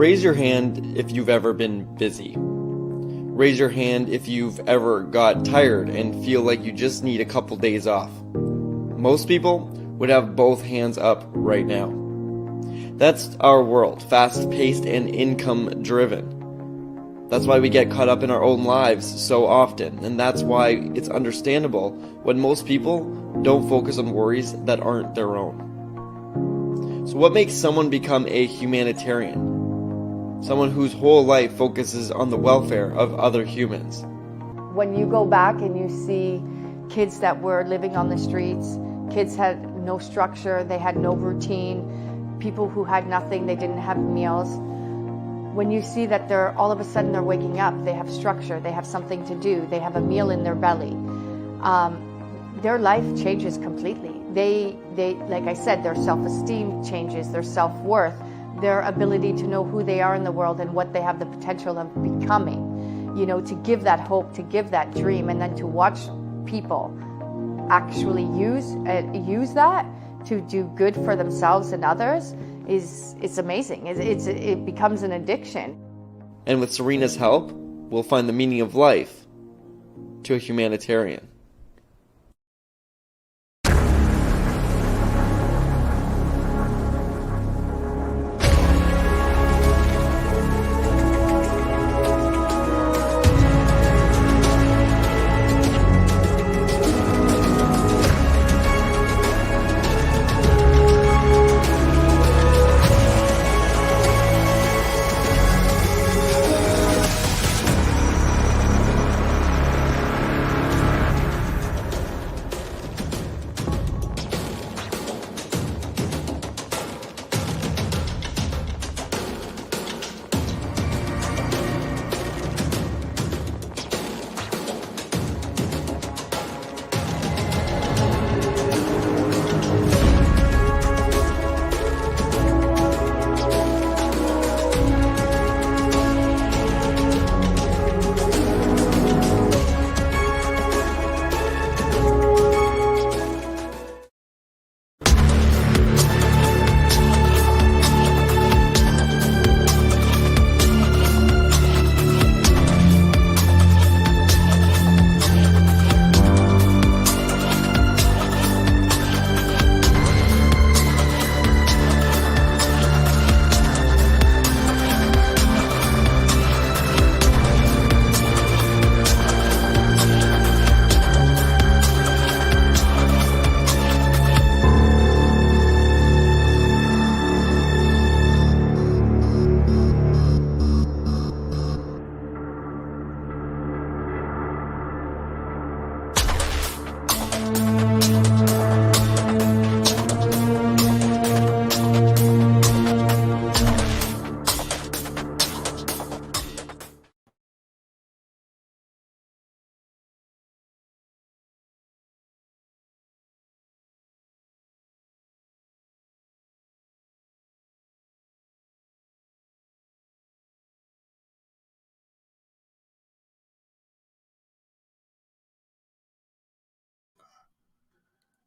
Raise your hand if you've ever been busy. Raise your hand if you've ever got tired and feel like you just need a couple days off. Most people would have both hands up right now. That's our world, fast-paced and income-driven. That's why we get caught up in our own lives so often, and that's why it's understandable when most people don't focus on worries that aren't their own. So what makes someone become a humanitarian? Someone whose whole life focuses on the welfare of other humans. When you go back and you see kids that were living on the streets, kids had no structure, they had no routine, people who had nothing, they didn't have meals. When you see that they're all of a sudden they're waking up, they have structure, they have something to do, they have a meal in their belly, their life changes completely. They, like I said, their self-esteem changes, their self-worth, their ability to know who they are in the world and what they have the potential of becoming. You know, to give that hope, to give that dream, and then to watch people actually use that to do good for themselves and others it's amazing. It becomes an addiction. And with Serena's help, we'll find the meaning of life to a humanitarian.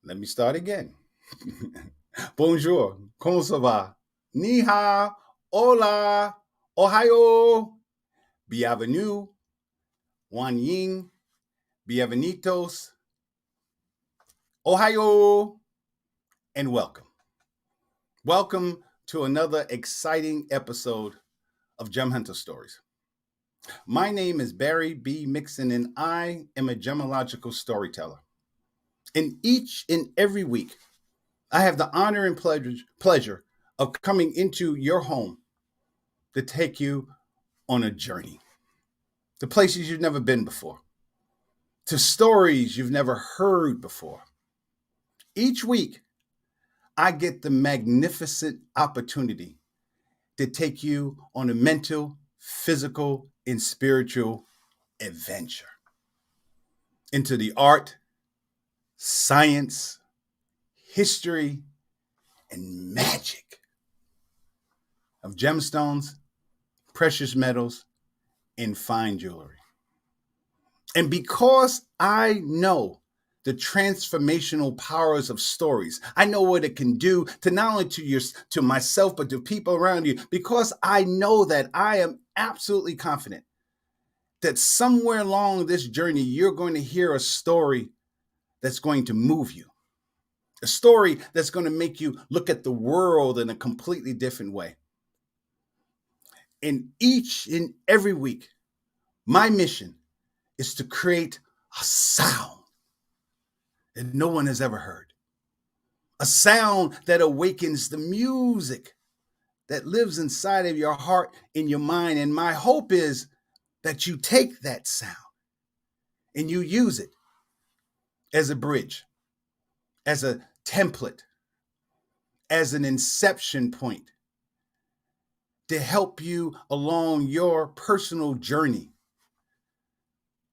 Let me start again. Bonjour, comment ça va? Ni hao, hola, ohayo, bienvenue, wan ying, bienvenidos, ohayo, and welcome. Welcome to another exciting episode of Gem Hunter Stories. My name is Barry B. Mixon, and I am a gemological storyteller. And each and every week, I have the honor and pleasure of coming into your home to take you on a journey to places you've never been before, to stories you've never heard before. Each week, I get the magnificent opportunity to take you on a mental, physical, and spiritual adventure into the art, science, history, and magic of gemstones, precious metals, and fine jewelry. And because I know the transformational powers of stories. I know what it can do to not only to myself, but to people around you, because I know that I am absolutely confident that somewhere along this journey, you're going to hear a story that's going to move you, a story that's going to make you look at the world in a completely different way. And each and every week, my mission is to create a sound that no one has ever heard, a sound that awakens the music that lives inside of your heart and your mind. And my hope is that you take that sound and you use it as a bridge, as a template, as an inception point to help you along your personal journey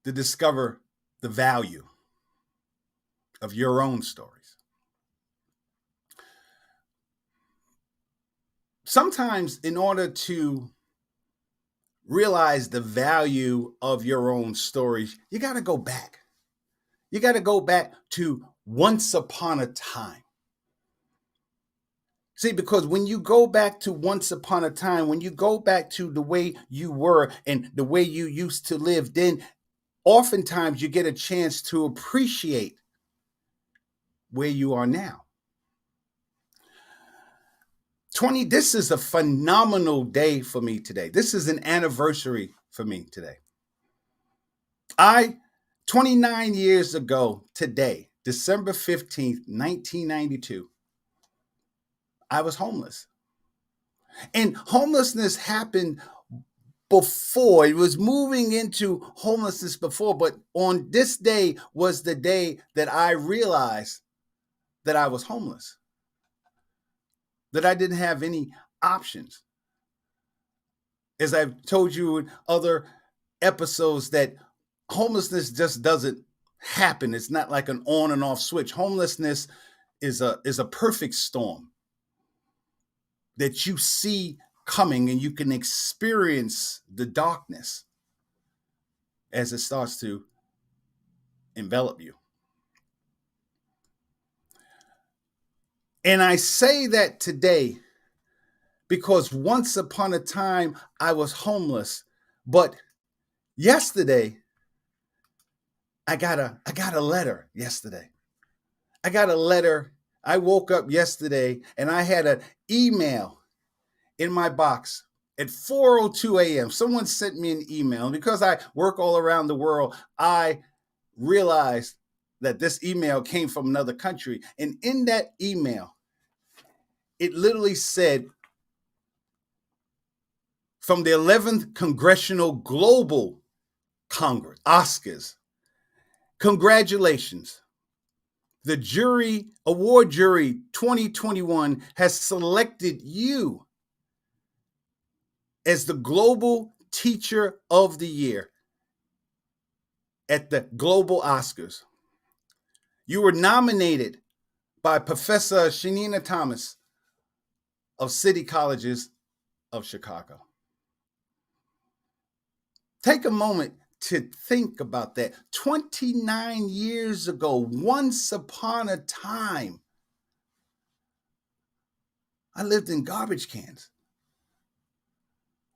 to discover the value of your own stories. Sometimes, in order to realize the value of your own stories, you got to go back. You got to go back to once upon a time. See, because when you go back to once upon a time, when you go back to the way you were and the way you used to live, then oftentimes you get a chance to appreciate where you are now. This is a phenomenal day for me today. This is an anniversary for me today. 29 years ago today, December 15th, 1992, I was homeless. And homelessness happened before. It was moving into homelessness before, but on this day was the day that I realized that I was homeless, that I didn't have any options. As I've told you in other episodes, that homelessness just doesn't happen. It's not like an on and off switch. Homelessness is a perfect storm that you see coming, and you can experience the darkness as it starts to envelop you. And I say that today because once upon a time I was homeless, but yesterday I got a letter yesterday. I got a letter. I woke up yesterday and I had an email in my box at 4:02 a.m. Someone sent me an email. And because I work all around the world, I realized that this email came from another country. And in that email, it literally said, from the 11th Congressional Global Congress, Oscars, congratulations. The award jury 2021 has selected you as the Global Teacher of the Year at the Global Oscars. You were nominated by Professor Shanina Thomas of City Colleges of Chicago. Take a moment to think about that. 29 years ago, once upon a time, I lived in garbage cans.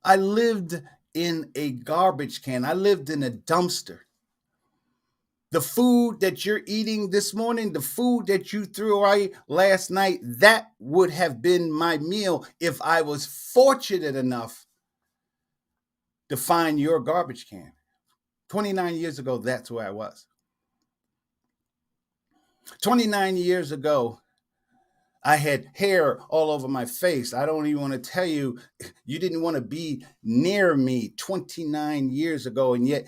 I lived in a garbage can. I lived in a dumpster. The food that you're eating this morning, the food that you threw away last night, that would have been my meal if I was fortunate enough to find your garbage can. 29 years ago, that's where I was. 29 years ago, I had hair all over my face. I don't even want to tell you, you didn't want to be near me 29 years ago. And yet,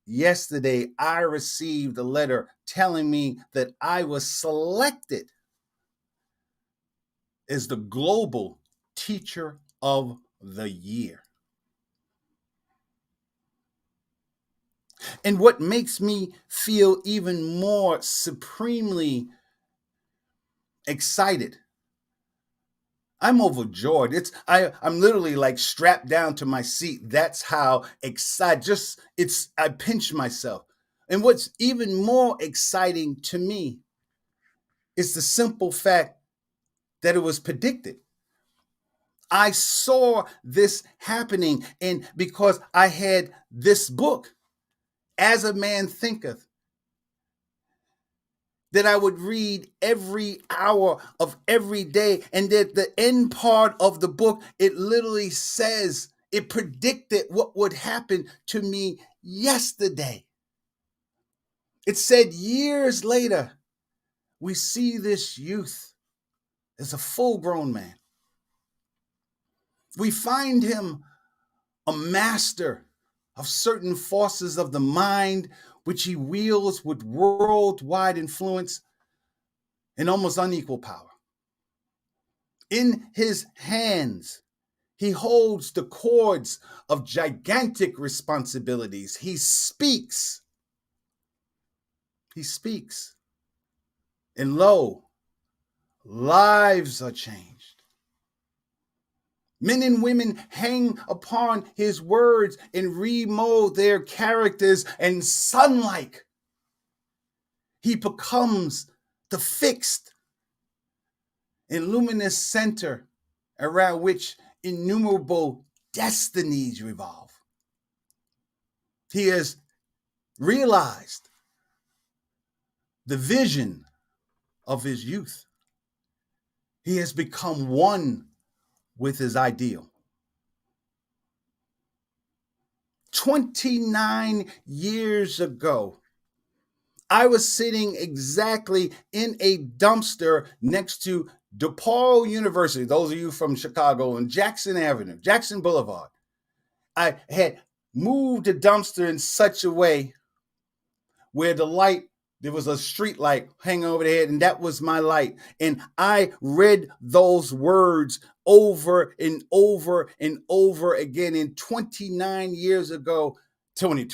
yesterday, I received a letter telling me that I was selected as the Global Teacher of the Year. And what makes me feel even more supremely excited, I'm overjoyed. I'm literally like strapped down to my seat. That's how excited. I pinch myself. And what's even more exciting to me is the simple fact that it was predicted. I saw this happening, and because I had this book, As a Man Thinketh, that I would read every hour of every day, and that the end part of the book, it literally says, it predicted what would happen to me yesterday. It said years later, we see this youth as a full-grown man. We find him a master of certain forces of the mind, which he wields with worldwide influence and almost unequal power. In his hands, he holds the cords of gigantic responsibilities. He speaks. And lo, lives are changed. Men and women hang upon his words and remold their characters, and sunlike, he becomes the fixed and luminous center around which innumerable destinies revolve. He has realized the vision of his youth. He has become one with his ideal. 29 years ago, I was sitting exactly in a dumpster next to DePaul University. Those of you from Chicago, on Jackson Avenue, Jackson Boulevard. I had moved the dumpster in such a way where there was a street light hanging over the head, and that was my light. And I read those words over and over and over again. And 29 years ago, and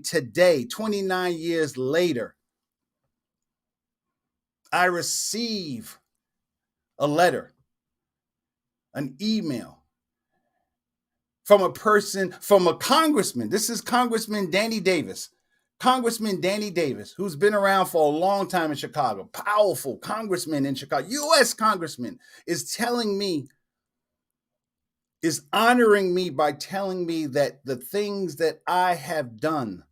today, 29 years later, I receive a letter, an email from a congressman. This is Congressman Danny Davis. Congressman Danny Davis, who's been around for a long time in Chicago, powerful congressman in Chicago, U.S. congressman, is honoring me by telling me that the things that I have done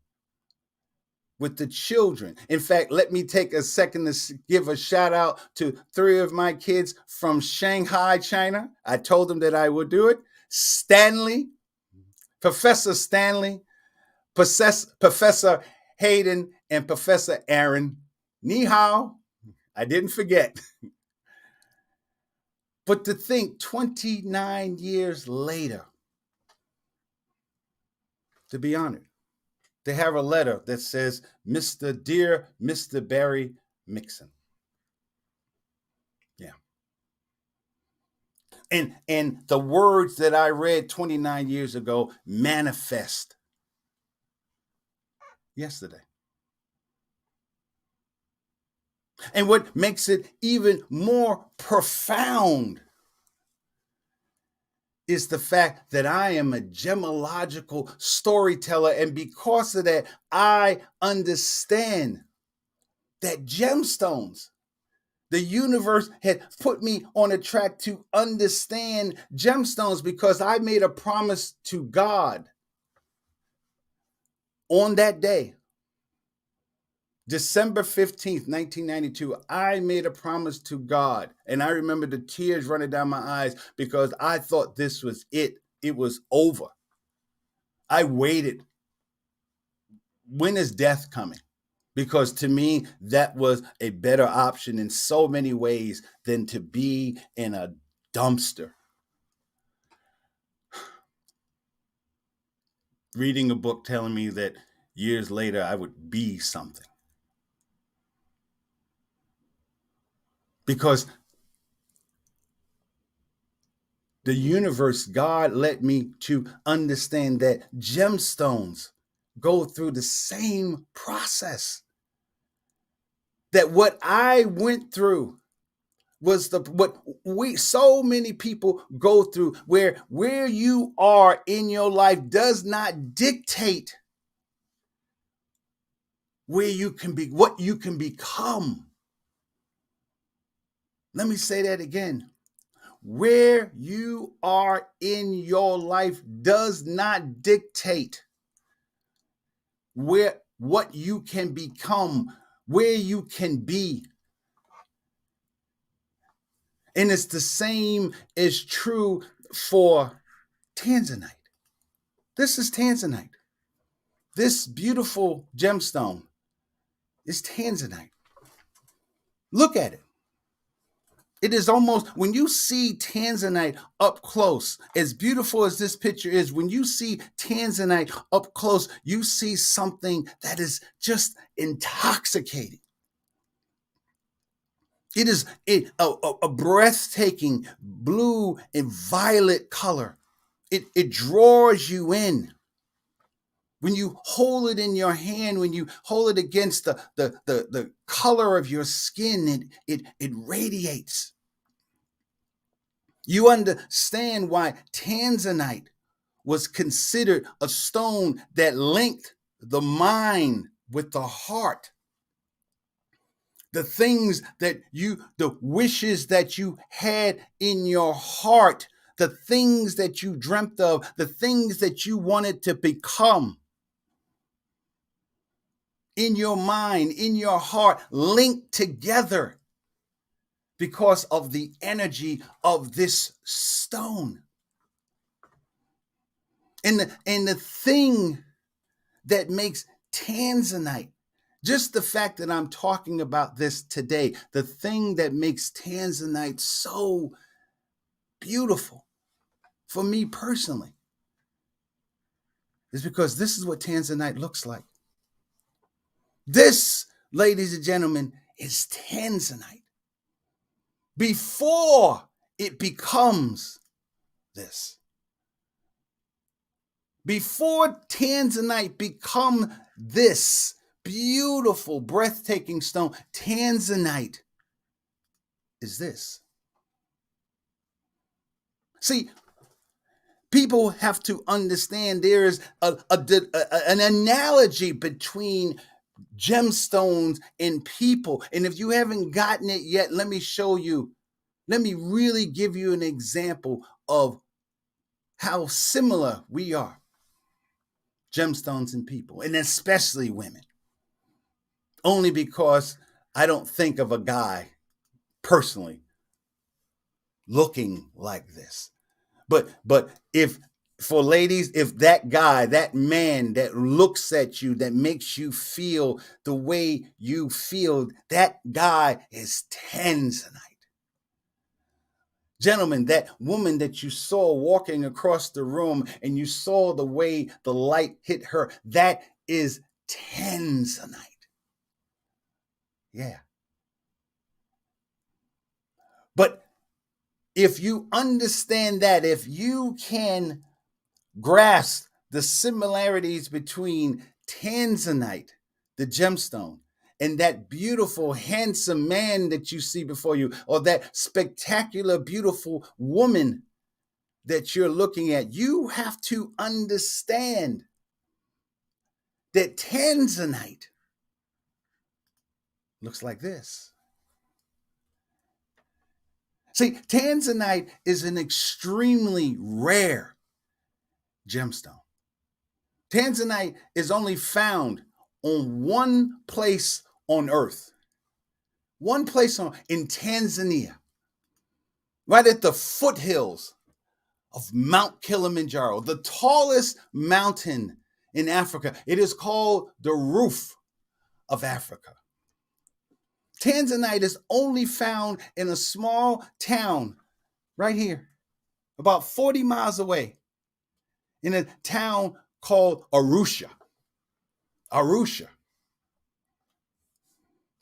with the children. In fact, let me take a second to give a shout out to 3 of my kids from Shanghai, China. I told them that I would do it. Stanley, Professor Stanley, Professor Hayden, and Professor Aaron. Ni hao. I didn't forget. But to think 29 years later, to be honored, they have a letter that says, Dear Mr. Barry Mixon. Yeah. And the words that I read 29 years ago manifest yesterday. And what makes it even more profound is the fact that I am a gemological storyteller. And because of that, I understand that gemstones, the universe had put me on a track to understand gemstones, because I made a promise to God on that day, December 15th, 1992, I made a promise to God. And I remember the tears running down my eyes because I thought this was it. It was over. I waited. When is death coming? Because to me, that was a better option in so many ways than to be in a dumpster. Reading a book telling me that years later I would be something. Because the universe, God led me to understand that gemstones go through the same process. That what I went through was so many people go through, where you are in your life does not dictate where you can be, what you can become. Let me say that again. Where you are in your life does not dictate what you can become, where you can be. And it's the same is true for Tanzanite. This is Tanzanite. This beautiful gemstone is Tanzanite. Look at it. It is almost, when you see Tanzanite up close, as beautiful as this picture is, when you see Tanzanite up close, you see something that is just intoxicating. It is a breathtaking blue and violet color. It draws you in. When you hold it in your hand, when you hold it against the color of your skin, it radiates. You understand why Tanzanite was considered a stone that linked the mind with the heart. The things that the wishes that you had in your heart, the things that you dreamt of, the things that you wanted to become in your mind, in your heart, linked together because of the energy of this stone. And the thing that makes Tanzanite, just the fact that I'm talking about this today, the thing that makes Tanzanite so beautiful for me personally is because this is what Tanzanite looks like. This, ladies and gentlemen, is Tanzanite before it becomes this. Before Tanzanite become this beautiful, breathtaking stone, Tanzanite is this. See, people have to understand there is an analogy between gemstones and people. And if you haven't gotten it yet, let me show you. Let me really give you an example of how similar we are. Gemstones and people, and especially women. Only because I don't think of a guy personally looking like this. But if for ladies, if that guy, that man that looks at you, that makes you feel the way you feel, that guy is Tanzanite. Gentlemen, that woman that you saw walking across the room and you saw the way the light hit her, that is Tanzanite. Yeah. But if you understand that, if you can grasp the similarities between Tanzanite, the gemstone, and that beautiful, handsome man that you see before you, or that spectacular, beautiful woman that you're looking at, you have to understand that Tanzanite looks like this. See, Tanzanite is an extremely rare gemstone. Tanzanite is only found on one place on earth. One place in Tanzania, right at the foothills of Mount Kilimanjaro, the tallest mountain in Africa. It is called the roof of Africa. Tanzanite is only found in a small town right here, about 40 miles away, in a town called Arusha. Arusha.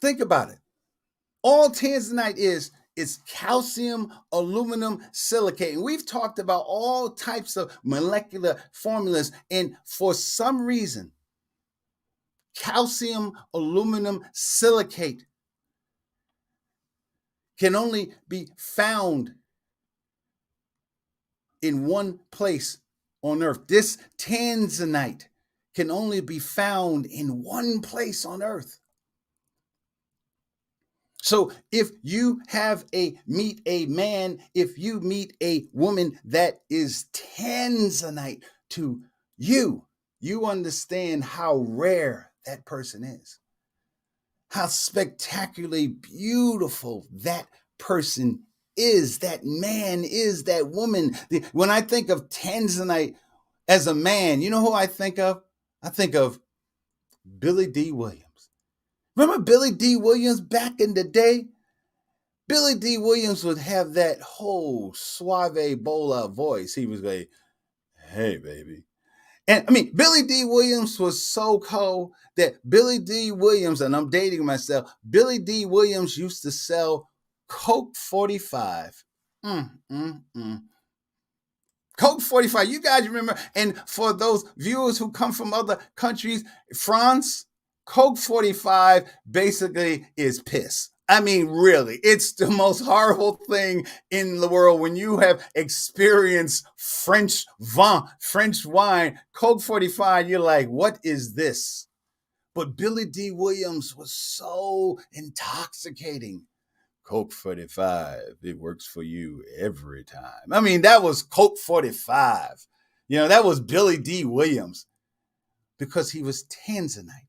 Think about it. All Tanzanite is calcium aluminum silicate. And we've talked about all types of molecular formulas. And for some reason, calcium aluminum silicate can only be found in one place on earth. This Tanzanite can only be found in one place on earth. So if you meet a man, if you meet a woman that is tanzanite to you, you understand how rare that person is, how spectacularly beautiful that person is, that man is, that woman. When I think of tanzanite as a man, you know who I think of? I think of Billy D. Williams. Remember Billy D. Williams back in the day? Billy D. Williams would have that whole suave bola voice. He was like, hey, baby. And I mean, Billy D. Williams was so cold that Billy D. Williams, and I'm dating myself, Billy D. Williams used to sell Coke 45. Coke 45. You guys remember? And for those viewers who come from other countries, France, Coke 45 basically is piss. I mean, really, it's the most horrible thing in the world when you have experienced French wine. Coke 45, you're like, what is this? But Billy D. Williams was so intoxicating. Coke 45, it works for you every time. I mean, that was Coke 45. That was Billy D. Williams because he was Tanzanite.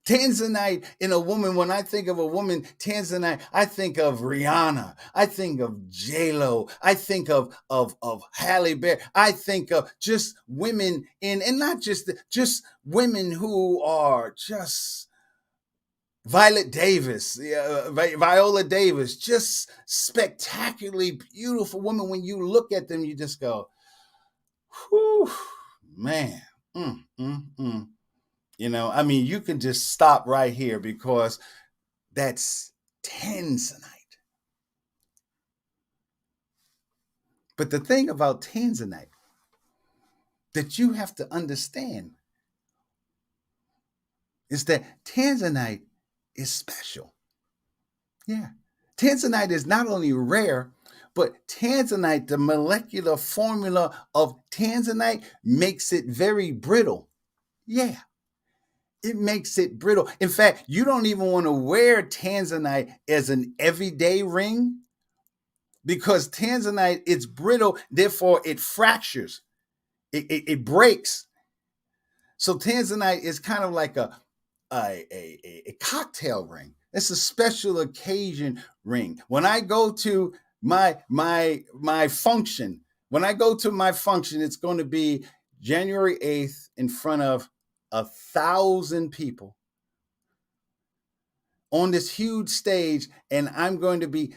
Tanzanite in a woman, when I think of a woman, Tanzanite, I think of Rihanna. I think of J-Lo. I think of Halle Berry. I think of just women and not just women who are just Viola Davis, just spectacularly beautiful women. When you look at them, you just go, whew, man. I mean, you can just stop right here because that's tanzanite. But the thing about tanzanite that you have to understand is that tanzanite is special. Yeah. Tanzanite is not only rare, but tanzanite, the molecular formula of tanzanite makes it very brittle. Yeah. It makes it brittle. In fact, you don't even want to wear tanzanite as an everyday ring because tanzanite, it's brittle, therefore it fractures. It breaks. So tanzanite is kind of like a cocktail ring. It's a special occasion ring. When I go to my function, it's going to be January 8th in front of 1,000 people on this huge stage, and I'm going to be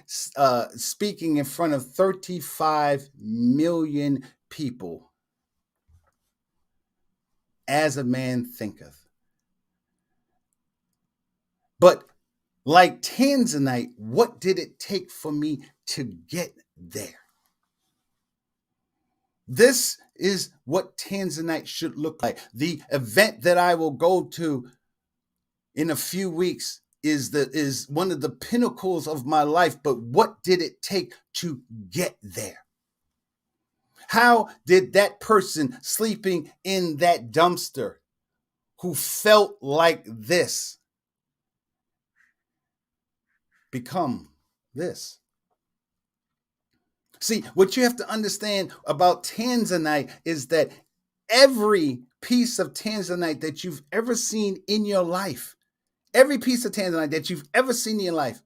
speaking in front of 35 million people. As a man thinketh. But like tanzanite, what did it take for me to get there? This is what tanzanite should look like. The event that I will go to in a few weeks is one of the pinnacles of my life. But what did it take to get there? How did that person sleeping in that dumpster who felt like this become this? See, what you have to understand about tanzanite is that every piece of tanzanite that you've ever seen in your life, every piece of tanzanite that you've ever seen in your life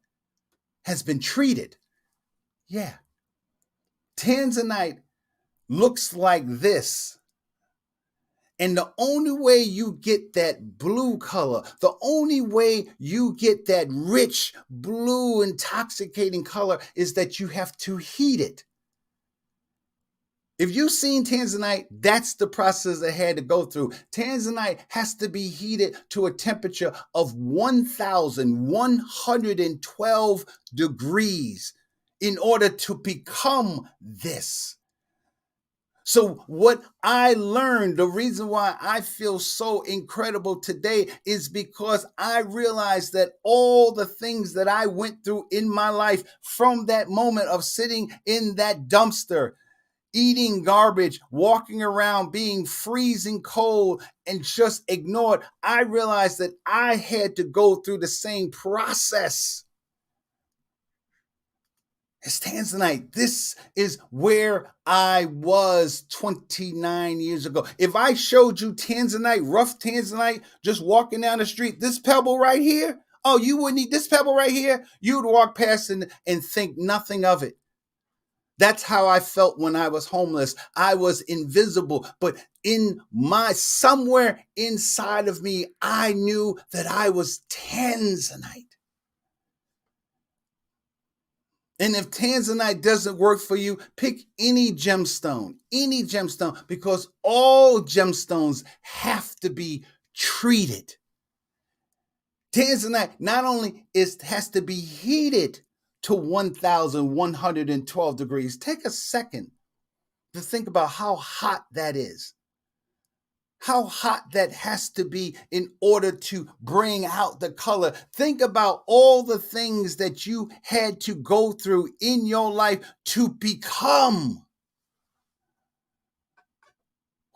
has been treated. Yeah. Tanzanite looks like this. And the only way you get that blue color, the only way you get that rich, blue, intoxicating color is that you have to heat it. If you've seen tanzanite, that's the process it had to go through. Tanzanite has to be heated to a temperature of 1,112 degrees in order to become this. So what I learned, the reason why I feel so incredible today is because I realized that all the things that I went through in my life from that moment of sitting in that dumpster, eating garbage, walking around being freezing cold and just ignored, I realized that I had to go through the same process as Tanzanite. This is where I was 29 years ago. If I showed you Tanzanite, rough Tanzanite, just walking down the street, this pebble right here, oh, you wouldn't eat this pebble right here? You would walk past and think nothing of it. That's how I felt when I was homeless. I was invisible, but somewhere inside of me, I knew that I was Tanzanite. And if Tanzanite doesn't work for you, pick any gemstone, because all gemstones have to be treated. Tanzanite not only has to be heated to 1,112 degrees. Take a second to think about how hot that is. How hot that has to be in order to bring out the color. Think about all the things that you had to go through in your life to become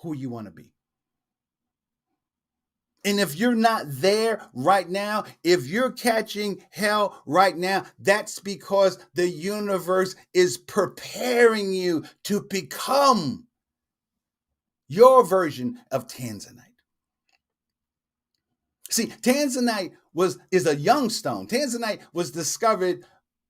who you want to be. And if you're not there right now, if you're catching hell right now, that's because the universe is preparing you to become your version of Tanzanite. See, Tanzanite is a young stone. Tanzanite was discovered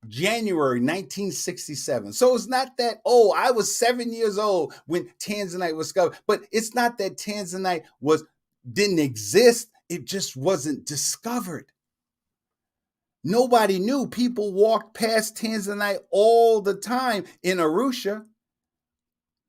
January 1967. So it's not that, oh, I was 7 years old when Tanzanite was discovered. But it's not that Tanzanite didn't exist. It just wasn't discovered. Nobody knew. People walked past Tanzanite all the time in Arusha.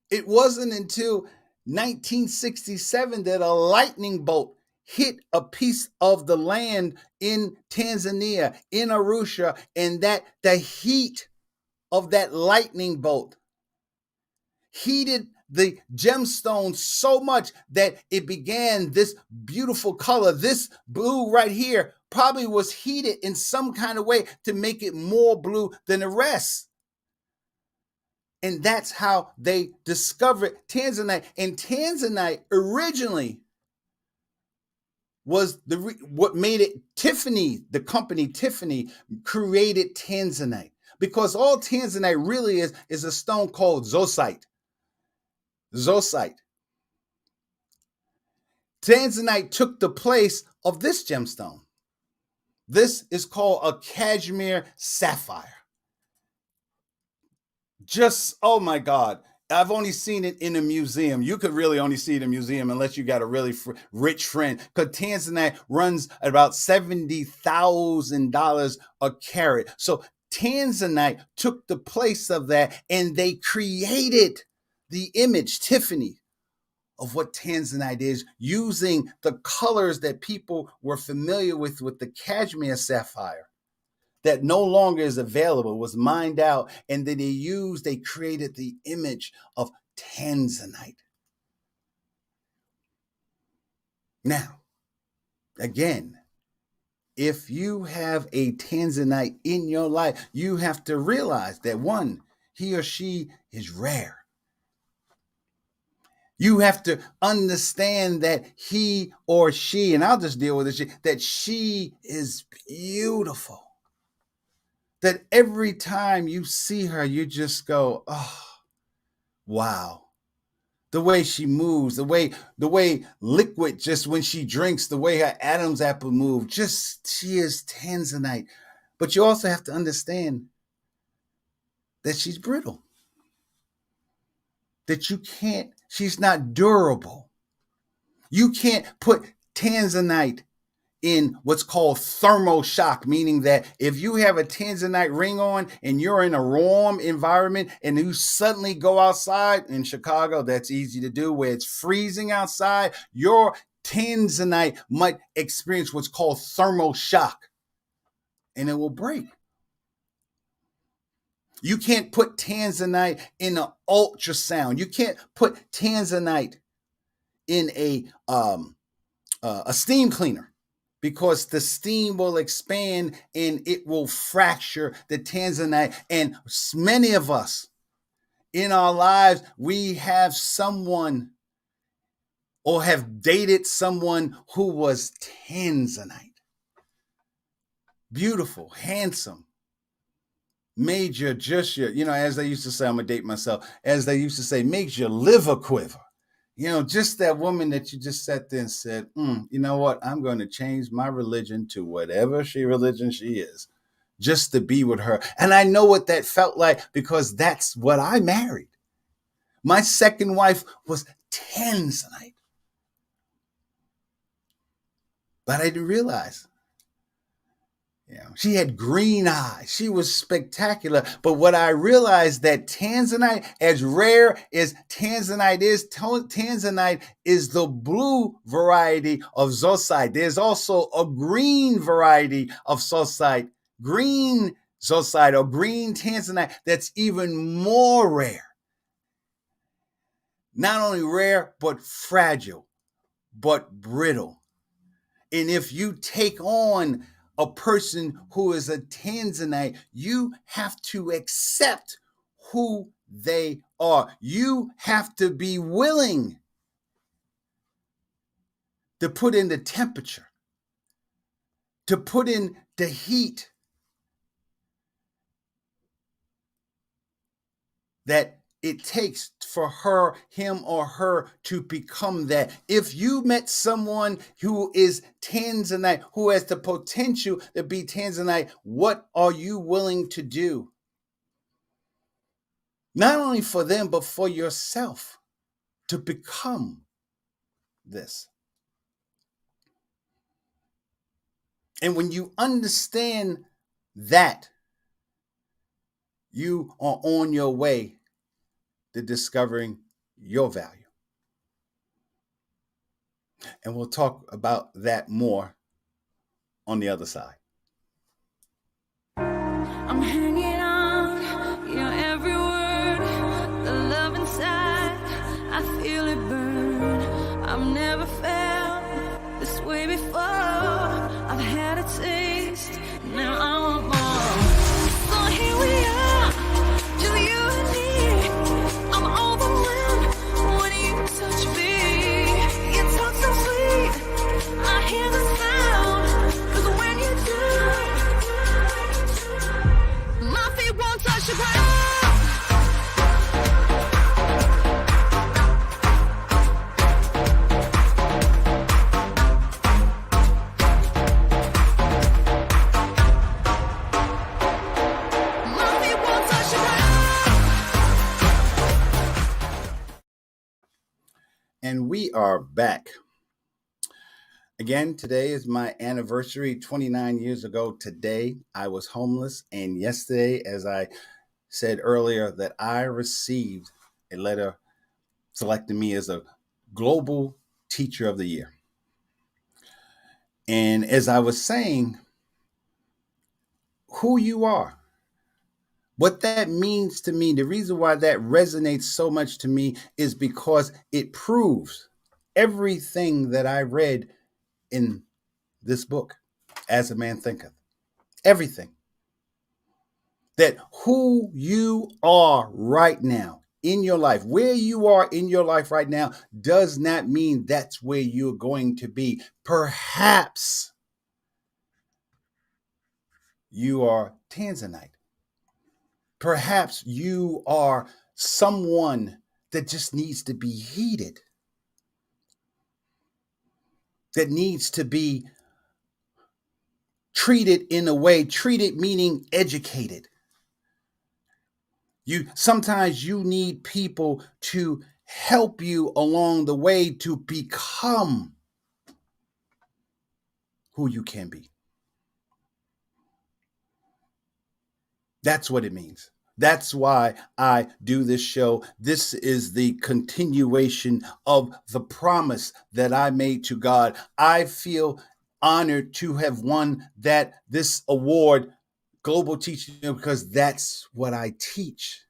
It wasn't until 1967 that a lightning bolt hit a piece of the land in Tanzania, in Arusha, and that the heat of that lightning bolt heated the gemstone so much that it began this beautiful color. This blue right here probably was heated in some kind of way to make it more blue than the rest. And that's how they discovered Tanzanite. And Tanzanite originally was what made it Tiffany, the company Tiffany created Tanzanite. Because all Tanzanite really is a stone called zosite. Zosite. Tanzanite took the place of this gemstone. This is called a cashmere sapphire. Just, oh my God. I've only seen it in a museum. You could really only see it in a museum unless you got a really rich friend. Because Tanzanite runs at about $70,000 a carat. So Tanzanite took the place of that, and they created the image, Tiffany, of what Tanzanite is, using the colors that people were familiar with the cashmere sapphire that no longer is available, was mined out, and then they created the image of Tanzanite. Now, again, if you have a Tanzanite in your life, you have to realize that one, he or she is rare. You have to understand that he or she, and I'll just deal with it, that she is beautiful. That every time you see her, you just go, oh, wow. The way she moves, the way liquid, just when she drinks, the way her Adam's apple move, she is Tanzanite. But you also have to understand that she's brittle. That she's not durable. You can't put Tanzanite in what's called thermal shock, meaning that if you have a Tanzanite ring on and you're in a warm environment and you suddenly go outside in Chicago, that's easy to do, where it's freezing outside, your Tanzanite might experience what's called thermal shock and it will break. You can't put Tanzanite in an ultrasound. You can't put Tanzanite in a steam cleaner, because the steam will expand and it will fracture the Tanzanite. And many of us in our lives, we have someone or have dated someone who was Tanzanite. Beautiful, handsome, made your, as they used to say, I'm going to date myself, as they used to say, makes your liver quiver. Just that woman that you just sat there and said, you know what? I'm going to change my religion to whatever religion she is, just to be with her. And I know what that felt like because that's what I married. My second wife was Tanzanite. But I didn't realize. She had green eyes. She was spectacular. But what I realized that Tanzanite, as rare as Tanzanite is the blue variety of zoisite. There's also a green variety of zoisite, green zoisite or green Tanzanite that's even more rare. Not only rare, but fragile, but brittle. And if you take on a person who is a Tanzanite, you have to accept who they are. You have to be willing to put in the temperature, to put in the heat that it takes for him or her to become that. If you met someone who is Tanzanite, who has the potential to be Tanzanite, what are you willing to do? Not only for them, but for yourself to become this. And when you understand that, you are on your way to discovering your value. And we'll talk about that more on the other side. I'm hanging on your every word, the love inside, I feel it burn. I've never felt this way before. I've had a taste, now I want more. So here we are, just you and me. I'm overwhelmed when you touch me. You talk so sweet, I hear the sound, 'cause when you do, my feet won't touch the ground. My feet won't touch the ground. And we are back. Again, today is my anniversary. 29 years ago today, I was homeless. And yesterday, as I said earlier, that I received a letter selecting me as a Global Teacher of the Year. And as I was saying, who you are, what that means to me, the reason why that resonates so much to me is because it proves everything that I read in this book, As a Man Thinketh. Everything. That who you are right now in your life, where you are in your life right now, does not mean that's where you're going to be. Perhaps you are Tanzanite. Perhaps you are someone that just needs to be heeded, that needs to be treated in a way, treated meaning educated. Sometimes you need people to help you along the way to become who you can be. That's what it means. That's why I do this show. This is the continuation of the promise that I made to God. I feel honored to have won this award, Global Teacher, because that's what I teach.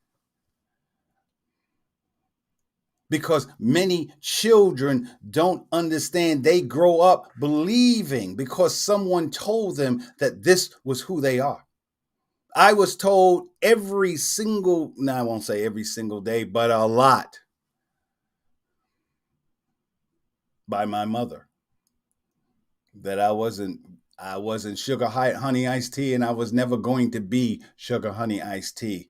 Because many children don't understand. They grow up believing because someone told them that this was who they are. I was told every single, no, I won't say every single day, but a lot by my mother that I wasn't sugar honey iced tea, and I was never going to be sugar honey iced tea.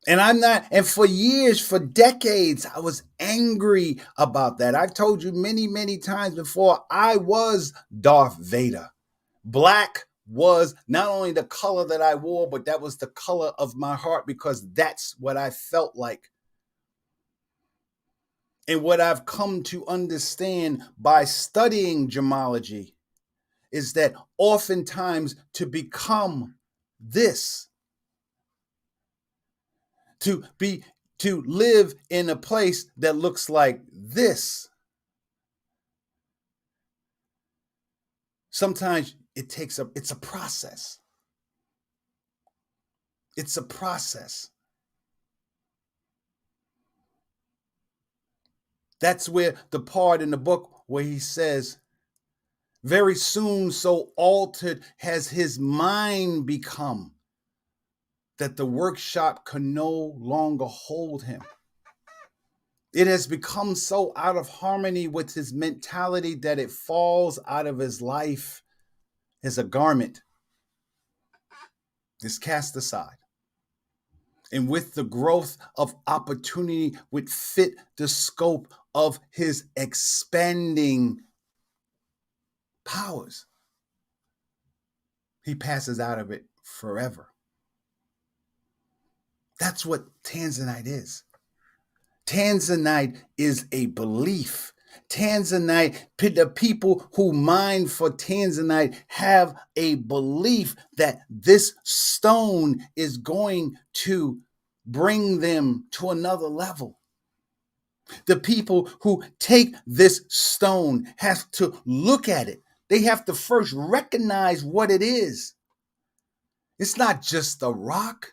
And I'm not, and for years, for decades, I was angry about that. I've told you many, many times before, I was Darth Vader. Black was not only the color that I wore, but that was the color of my heart, because that's what I felt like. And what I've come to understand by studying gemology is that oftentimes to become this, to live in a place that looks like this, sometimes it's a process. It's a process. That's where the part in the book where he says, very soon so altered has his mind become that the workshop can no longer hold him. It has become so out of harmony with his mentality that it falls out of his life as a garment, is cast aside. And with the growth of opportunity would fit the scope of his expanding powers, he passes out of it forever. That's what Tanzanite is. Tanzanite is a belief. Tanzanite, the people who mine for Tanzanite have a belief that this stone is going to bring them to another level. The people who take this stone have to look at it. They have to first recognize what it is. It's not just a rock.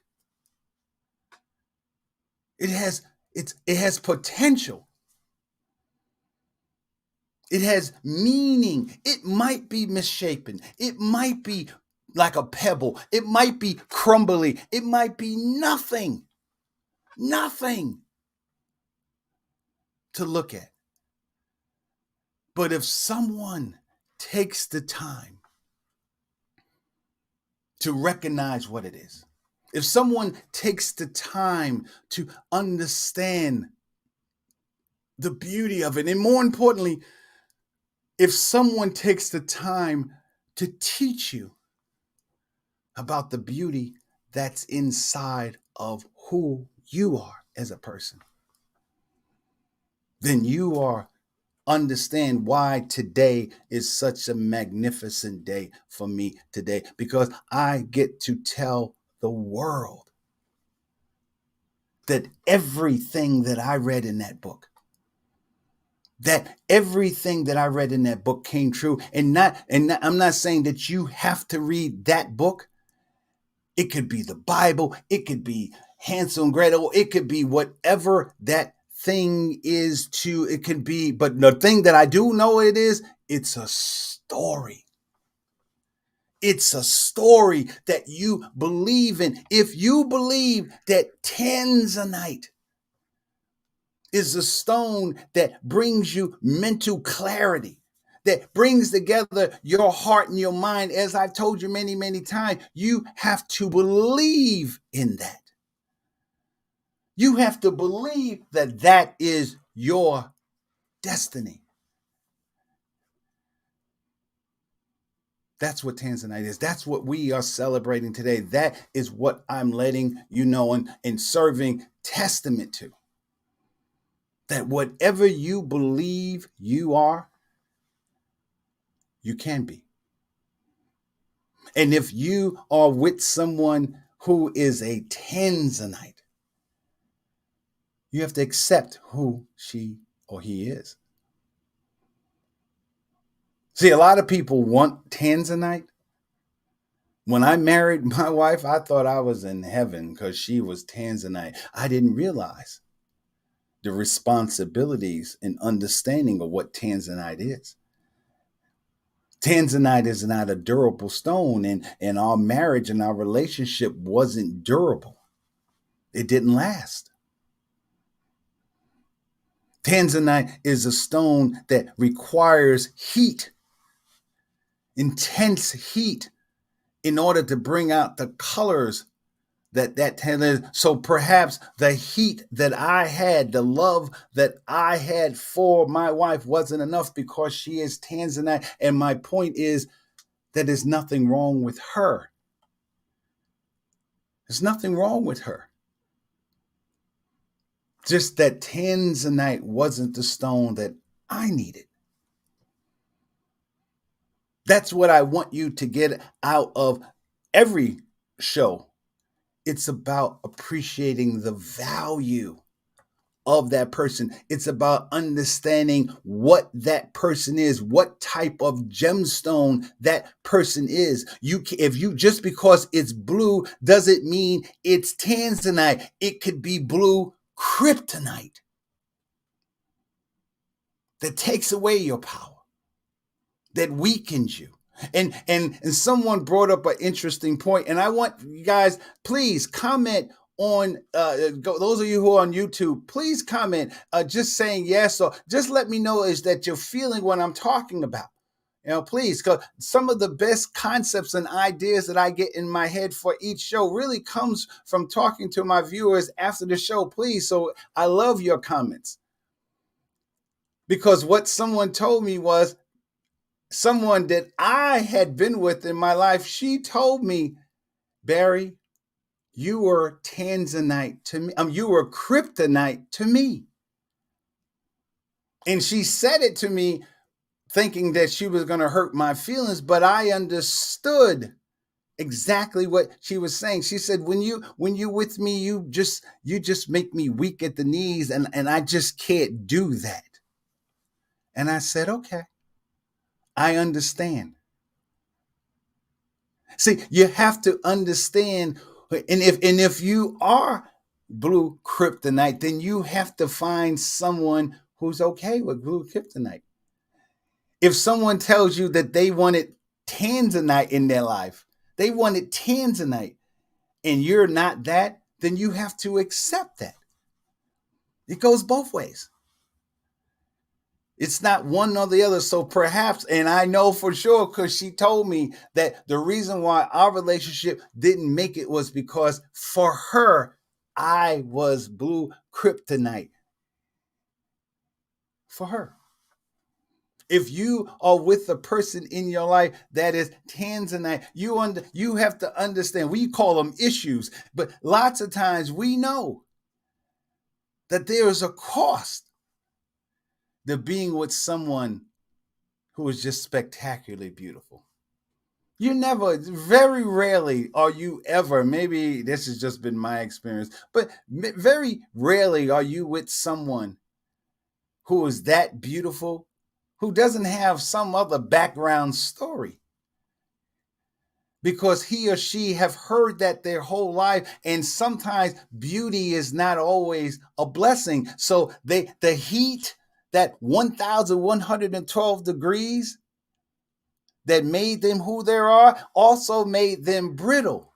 It has potential. It has meaning. It might be misshapen. It might be like a pebble. It might be crumbly. It might be nothing. Nothing to look at. But if someone takes the time to recognize what it is, if someone takes the time to understand the beauty of it, and more importantly, if someone takes the time to teach you about the beauty that's inside of who you are as a person, then you are understand why today is such a magnificent day for me today, because I get to tell the world that everything that I read in that book, came true. And I'm not saying that you have to read that book. It could be the Bible. It could be Hansel and Gretel. It could be whatever that thing is to, it can be. But the thing that I do know it's a story. It's a story that you believe in. If you believe that Tanzanite is a stone that brings you mental clarity, that brings together your heart and your mind, as I've told you many, many times, you have to believe in that. You have to believe that that is your destiny. That's what Tanzanite is. That's what we are celebrating today. That is what I'm letting you know and serving testament to. That whatever you believe you are, you can be. And if you are with someone who is a Tanzanite, you have to accept who she or he is. See, a lot of people want Tanzanite. When I married my wife, I thought I was in heaven because she was Tanzanite. I didn't realize the responsibilities and understanding of what Tanzanite is. Tanzanite is not a durable stone, and our marriage and our relationship wasn't durable. It didn't last. Tanzanite is a stone that requires heat, intense heat, in order to bring out the colors so perhaps the heat that I had, the love that I had for my wife wasn't enough because she is Tanzanite. And my point is that there's nothing wrong with her. There's nothing wrong with her. Just that Tanzanite wasn't the stone that I needed. That's what I want you to get out of every show. It's about appreciating the value of that person. It's about understanding what that person is, what type of gemstone that person is. If you just because it's blue doesn't mean it's Tanzanite. It could be blue kryptonite that takes away your power, that weakens you. And someone brought up an interesting point, and I want you guys, please comment on those of you who are on YouTube, please comment just saying yes, or just let me know is that you're feeling what I'm talking about. Please, because some of the best concepts and ideas that I get in my head for each show really comes from talking to my viewers after the show. Please, so I love your comments, because what someone told me was, someone that I had been with in my life, she told me, Barry, you were Tanzanite to me. You were kryptonite to me. And she said it to me thinking that she was going to hurt my feelings, but I understood exactly what she was saying. She said, when you with me, you just make me weak at the knees, and I just can't do that. And I said, okay, I understand. See, you have to understand, and if you are blue kryptonite, then you have to find someone who's okay with blue kryptonite. If someone tells you that they wanted Tanzanite in their life, they wanted Tanzanite, and you're not that, then you have to accept that. It goes both ways. It's not one or the other. So perhaps, and I know for sure because she told me that the reason why our relationship didn't make it was because for her, I was blue kryptonite. For her. If you are with a person in your life that is Tanzanite, you have to understand, we call them issues, but lots of times we know that there is a cost to being with someone who is just spectacularly beautiful. Very rarely are you ever, maybe this has just been my experience, but very rarely are you with someone who is that beautiful, who doesn't have some other background story. Because he or she have heard that their whole life, and sometimes beauty is not always a blessing. So the heat, that 1,112 degrees that made them who they are, also made them brittle.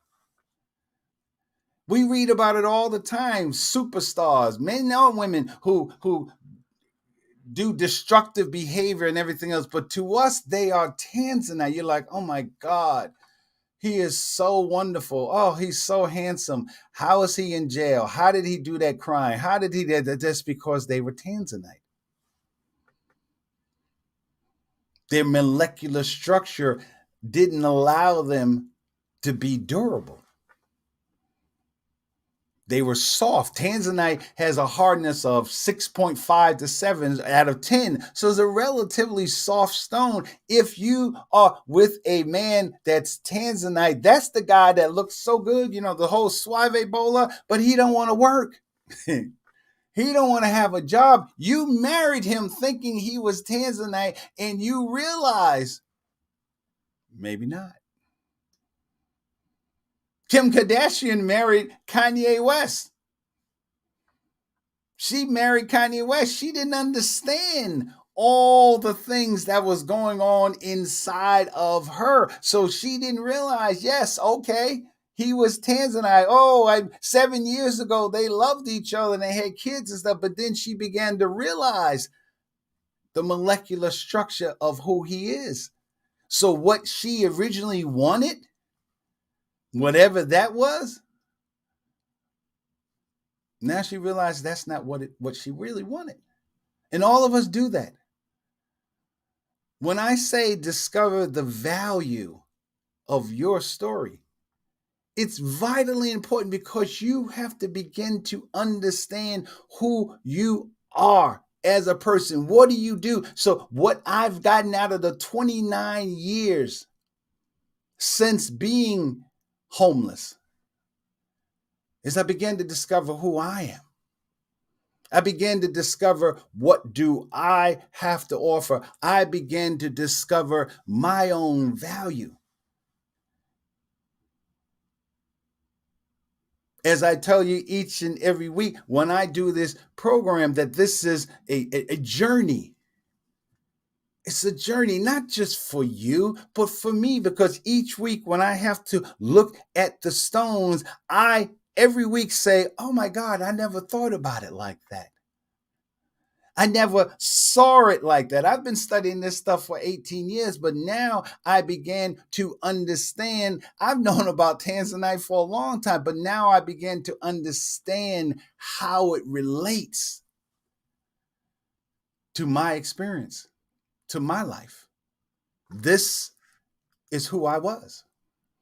We read about it all the time. Superstars, men and women who do destructive behavior and everything else. But to us, they are Tanzanite. You're like, oh my God, he is so wonderful. Oh, he's so handsome. How is he in jail? How did he do that crime? How did he do that? That's because they were Tanzanite. Their molecular structure didn't allow them to be durable. They were soft. Tanzanite has a hardness of 6.5 to 7 out of 10. So it's a relatively soft stone. If you are with a man that's Tanzanite, that's the guy that looks so good, the whole suave bola, but he don't want to work. He don't want to have a job. You married him thinking he was Tanzanite, and you realize maybe not. Kim Kardashian married Kanye West. She married Kanye West. She didn't understand all the things that was going on inside of her. So she didn't realize, yes, okay, he was Tanzanite. Oh, 7 years ago, they loved each other and they had kids and stuff. But then she began to realize the molecular structure of who he is. So what she originally wanted, whatever that was, now she realized that's not what she really wanted. And all of us do that. When I say discover the value of your story, it's vitally important because you have to begin to understand who you are as a person. What do you do? So what I've gotten out of the 29 years since being homeless is I began to discover who I am. I began to discover what do I have to offer. I began to discover my own value. As I tell you each and every week when I do this program, that this is a journey. It's a journey, not just for you, but for me, because each week when I have to look at the stones, I every week say, oh my God, I never thought about it like that. I never saw it like that. I've been studying this stuff for 18 years, but now I began to understand. I've known about Tanzanite for a long time, but now I began to understand how it relates to my experience, to my life. This is who I was.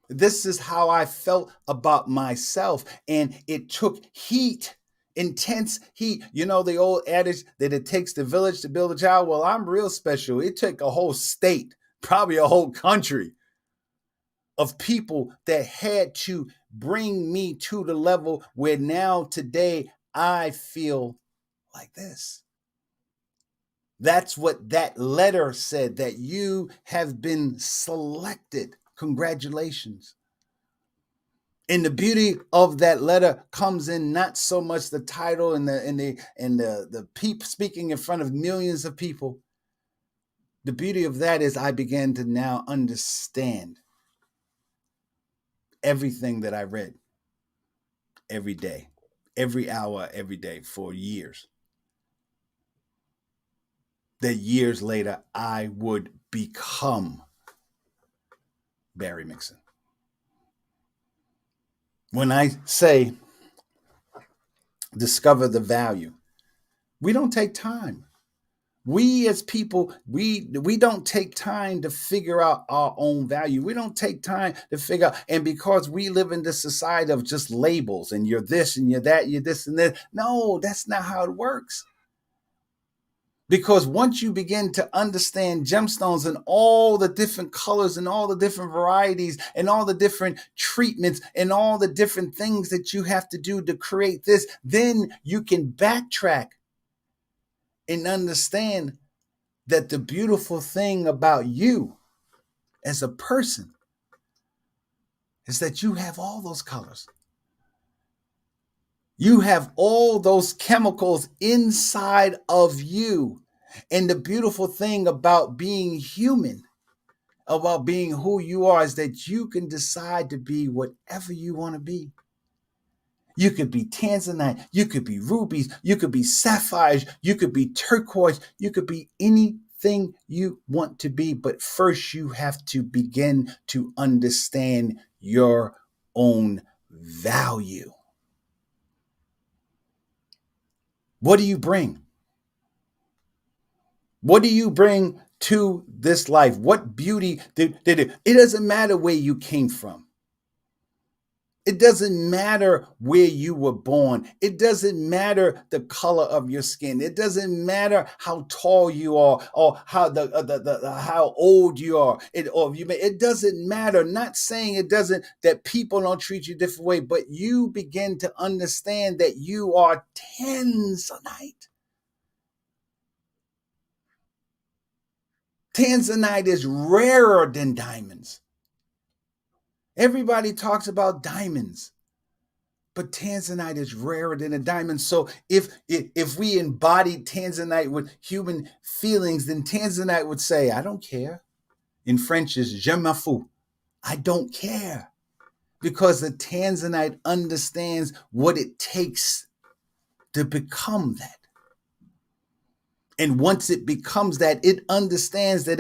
This is how I felt about myself. And it took heat, intense heat. You know, the old adage that it takes the village to build a child. Well, I'm real special. It took a whole state, probably a whole country of people that had to bring me to the level where now today I feel like this. That's what that letter said, that you have been selected. Congratulations. And the beauty of that letter comes in not so much the title and the people speaking in front of millions of people. The beauty of that is I began to now understand everything that I read every day, every hour, every day for years. That years later, I would become Barry Mixon. When I say discover the value, we don't take time. We as people, we don't take time to figure out our own value. We don't take time to figure out, and because we live in this society of just labels and you're this and you're that, you're this and that. No, that's not how it works. Because once you begin to understand gemstones and all the different colors and all the different varieties and all the different treatments and all the different things that you have to do to create this, then you can backtrack and understand that the beautiful thing about you as a person is that you have all those colors. You have all those chemicals inside of you. And the beautiful thing about being human, about being who you are, is that you can decide to be whatever you want to be. You could be Tanzanite, you could be rubies, you could be sapphires, you could be turquoise, you could be anything you want to be. But first you have to begin to understand your own value. What do you bring? What do you bring to this life? What beauty did it? It doesn't matter where you came from. It doesn't matter where you were born. It doesn't matter the color of your skin. It doesn't matter how tall you are or how how old you are. It doesn't matter. Not saying it doesn't, that people don't treat you a different way, but you begin to understand that you are Tanzanite. Tanzanite is rarer than diamonds. Everybody talks about diamonds. but tanzanite is rarer than a diamond. So if we embodied tanzanite with human feelings, then tanzanite would say, I don't care. In French is je m'en fous. I don't care. Because the tanzanite understands what it takes to become that. And once it becomes that, it understands that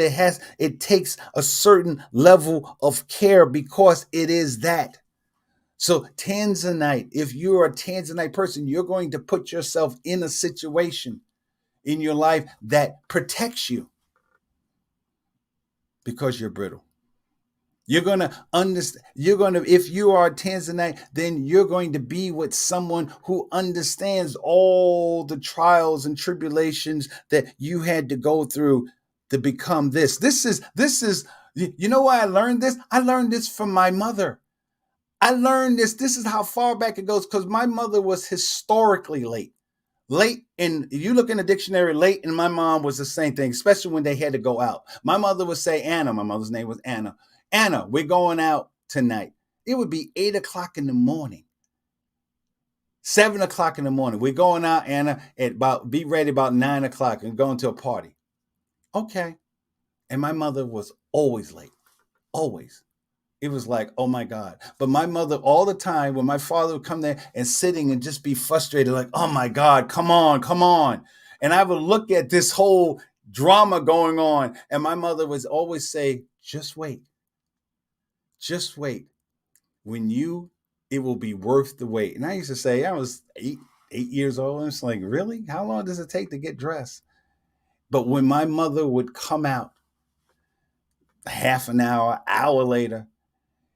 it takes a certain level of care because it is that. So tanzanite, if you're a tanzanite person, you're going to put yourself in a situation in your life that protects you because you're brittle. You're going to understand, if you are a tanzanite, then you're going to be with someone who understands all the trials and tribulations that you had to go through to become this. This is, you know why I learned this? I learned this from my mother. I learned this. This is how far back it goes, because my mother was historically late. Late, and if you look in the dictionary, late and my mom was the same thing, especially when they had to go out. My mother would say, Anna, my mother's name was Anna. Anna, we're going out tonight. It would be 8 o'clock in the morning, 7 o'clock in the morning. We're going out, Anna, be ready about 9 o'clock and going to a party. Okay. And my mother was always late, always. It was like, oh my God. But my mother, all the time, when my father would come there and sitting and just be frustrated, like, oh my God, come on, come on. And I would look at this whole drama going on. And my mother would always say, just wait. Just wait. It will be worth the wait. And I used to say, I was eight years old. And it's like, really? How long does it take to get dressed? But when my mother would come out, half an hour later,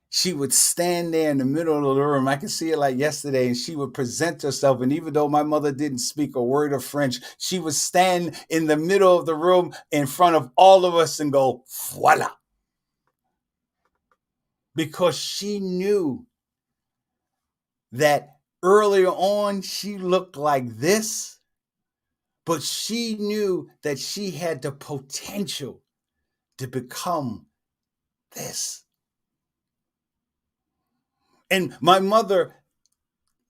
she would stand there in the middle of the room. I can see it like yesterday, and she would present herself. And even though my mother didn't speak a word of French, she would stand in the middle of the room in front of all of us and go, voila. Because she knew that earlier on she looked like this, but she knew that she had the potential to become this. And my mother,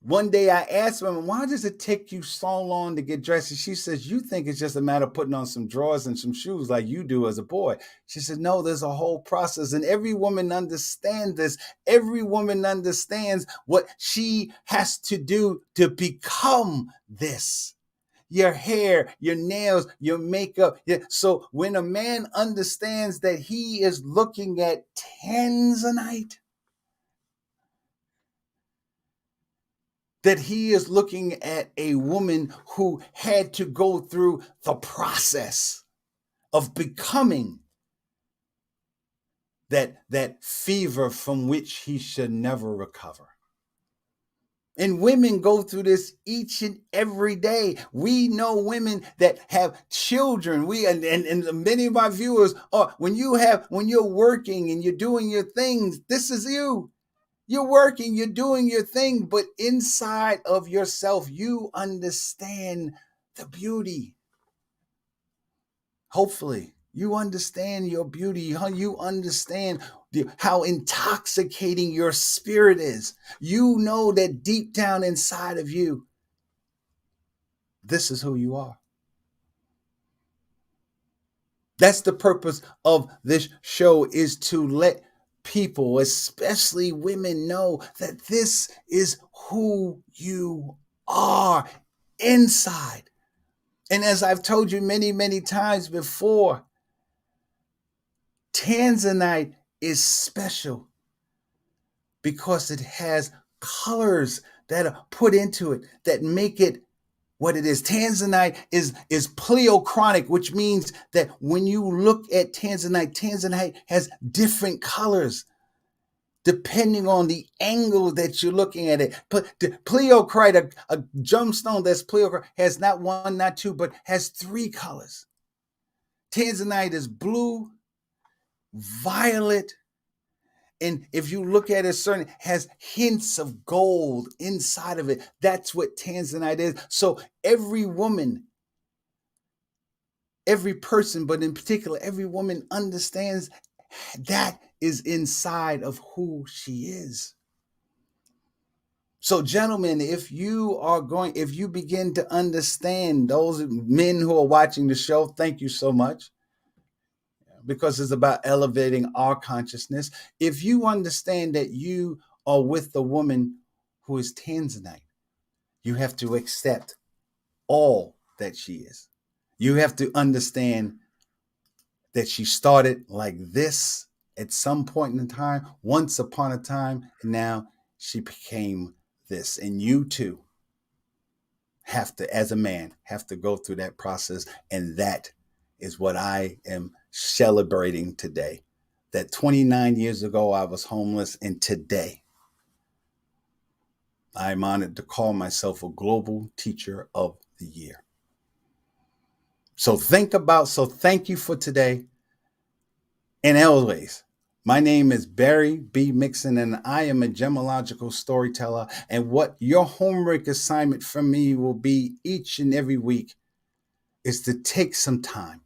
one day I asked her, why does it take you so long to get dressed? And she says, you think it's just a matter of putting on some drawers and some shoes like you do as a boy. She said, no, there's a whole process. And every woman understands this. Every woman understands what she has to do to become this. Your hair, your nails, your makeup. Yeah. So when a man understands that he is looking at tanzanite, that he is looking at a woman who had to go through the process of becoming that fever from which he should never recover. And women go through this each and every day. We know women that have children. And many of our viewers are, when you're working and you're doing your things, this is you. You're working, you're doing your thing, but inside of yourself, you understand the beauty. Hopefully, you understand your beauty. You understand how intoxicating your spirit is. You know that deep down inside of you, this is who you are. That's the purpose of this show, is to let people, especially women, know that this is who you are inside. And as I've told you many, many times before, tanzanite is special because it has colors that are put into it that make it what it is. Tanzanite is pleochromatic, which means that when you look at tanzanite, tanzanite has different colors depending on the angle that you're looking at it. But the pleochromatic, a gemstone that's pleochromatic, has not one, not two, but has 3 colors. Tanzanite is blue, violet, and if you look at it, has hints of gold inside of it. That's what tanzanite is. So every woman, every person, but in particular, every woman understands that is inside of who she is. So, gentlemen, if you begin to understand, those men who are watching the show, thank you so much, because it's about elevating our consciousness. If you understand that you are with the woman who is Tanzanite, you have to accept all that she is. You have to understand that she started like this at some point in time, once upon a time, and now she became this. And you too have to, as a man, have to go through that process. And that is what I am celebrating today. That 29 years ago, I was homeless, and today I'm honored to call myself a Global Teacher of the Year. So thank you for today. And always, my name is Barry B. Mixon, and I am a gemological storyteller. And what your homework assignment from me will be each and every week is to take some time.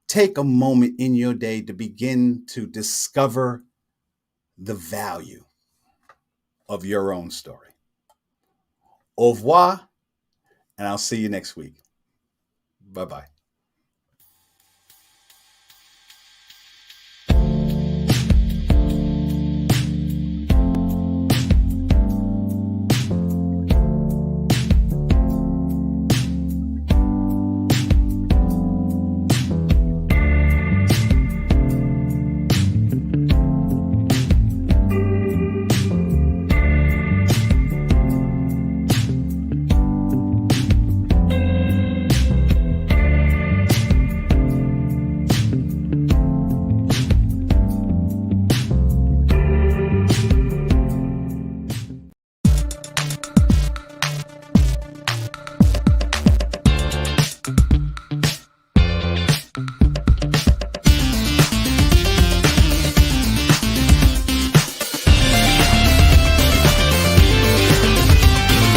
Take a moment in your day to begin to discover the value of your own story. Au revoir, and I'll see you next week. Bye-bye.